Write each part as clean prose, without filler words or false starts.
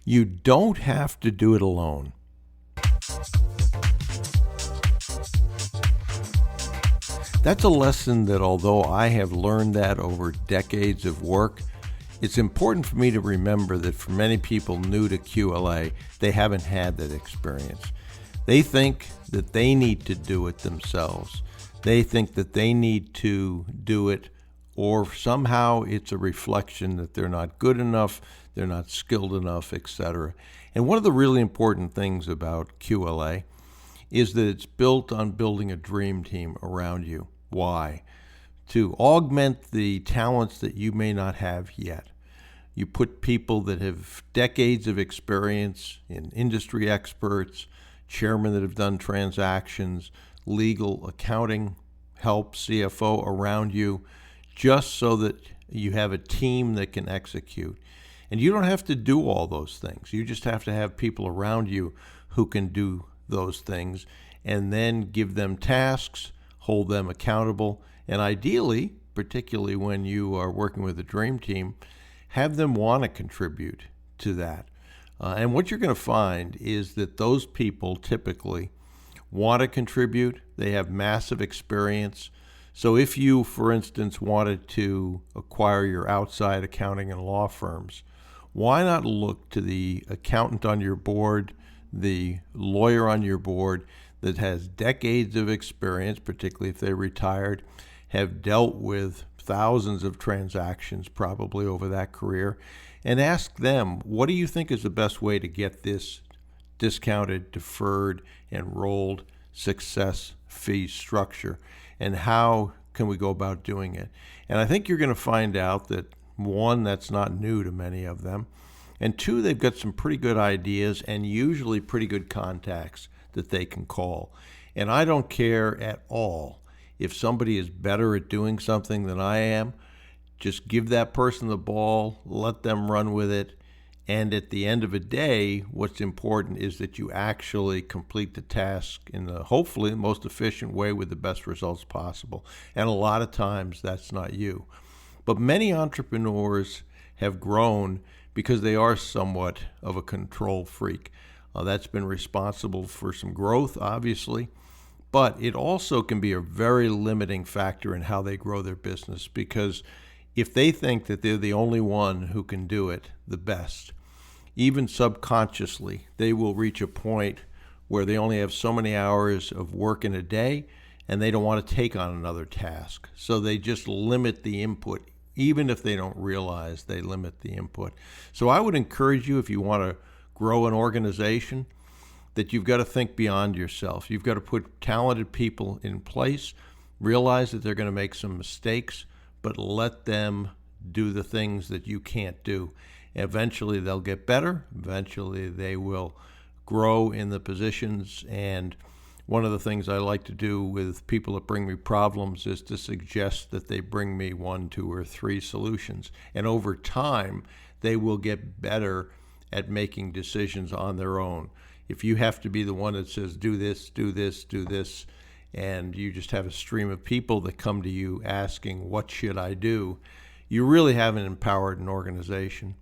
You don't have to do it alone. That's a lesson that, although I have learned that over decades of work, it's important for me to remember that for many people new to QLA, they haven't had that experience. They think that they need to do it themselves. They think that they need to do it, or somehow it's a reflection that they're not good enough, they're not skilled enough, etc. And one of the really important things about QLA is that it's built on building a dream team around you. Why? To augment the talents that you may not have yet. You put people that have decades of experience in industry experts, chairmen that have done transactions, legal, accounting, help, CFO around you, just so that you have a team that can execute. And you don't have to do all those things. You just have to have people around you who can do those things, and then give them tasks, hold them accountable, and ideally, particularly when you are working with a dream team, have them want to contribute to that. And what you're going to find is that those people typically want to contribute. They have massive experience. So if you, for instance, wanted to acquire your outside accounting and law firms, why not look to the accountant on your board, the lawyer on your board that has decades of experience, particularly if they're retired, have dealt with thousands of transactions probably over that career, and ask them, what do you think is the best way to get this discounted, deferred, and rolled success fee structure, and how can we go about doing it? And I think you're going to find out that, one, that's not new to many of them, and two, they've got some pretty good ideas and usually pretty good contacts that they can call. And I don't care at all if somebody is better at doing something than I am. Just give that person the ball, let them run with it, and at the end of the day, what's important is that you actually complete the task in the, hopefully, most efficient way with the best results possible. And a lot of times that's not you. But many entrepreneurs have grown because they are somewhat of a control freak. That's been responsible for some growth, obviously, but it also can be a very limiting factor in how they grow their business, because if they think that they're the only one who can do it the best, even subconsciously, they will reach a point where they only have so many hours of work in a day and they don't want to take on another task. So they just limit the input. Even if they don't realize, they limit the input. So I would encourage you, if you want to grow an organization, that you've got to think beyond yourself. You've got to put talented people in place, realize that they're going to make some mistakes, but let them do the things that you can't do. Eventually they'll get better. Eventually they will grow in the positions. And one of the things I like to do with people that bring me problems is to suggest that they bring me 1, 2, or 3 solutions. And over time, they will get better at making decisions on their own. If you have to be the one that says, do this, do this, do this, and you just have a stream of people that come to you asking, what should I do? You really haven't empowered an organization.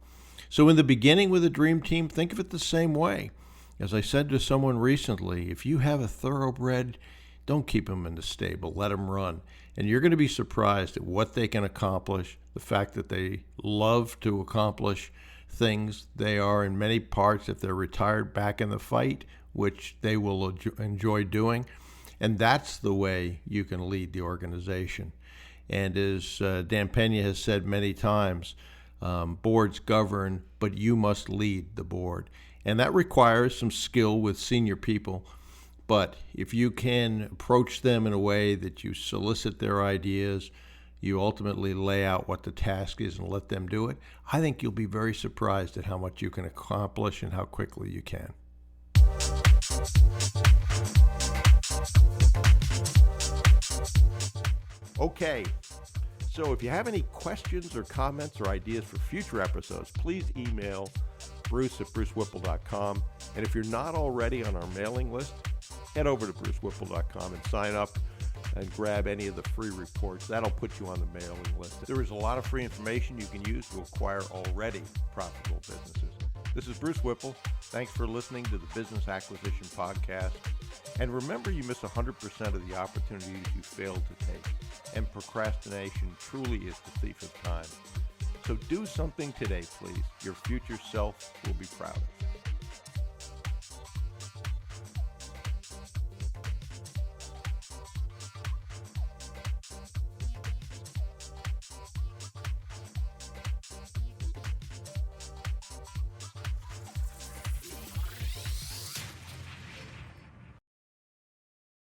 So in the beginning with a dream team, think of it the same way. As I said to someone recently, if you have a thoroughbred, don't keep them in the stable, let them run. And you're going to be surprised at what they can accomplish, the fact that they love to accomplish things. They are in many parts, if they're retired, back in the fight, which they will enjoy doing. And that's the way you can lead the organization. And as Dan Pena has said many times, boards govern, but you must lead the board. And that requires some skill with senior people. But if you can approach them in a way that you solicit their ideas, you ultimately lay out what the task is and let them do it, I think you'll be very surprised at how much you can accomplish and how quickly you can. Okay, so if you have any questions or comments or ideas for future episodes, please email bruce@brucewhipple.com. And if you're not already on our mailing list, head over to brucewhipple.com and sign up and grab any of the free reports. That'll put you on the mailing list. There is a lot of free information you can use to acquire already profitable businesses. This is Bruce Whipple. Thanks for listening to the Business Acquisition Podcast. And remember, you miss 100% of the opportunities you fail to take. And procrastination truly is the thief of time. So do something today, please. Your future self will be proud of you.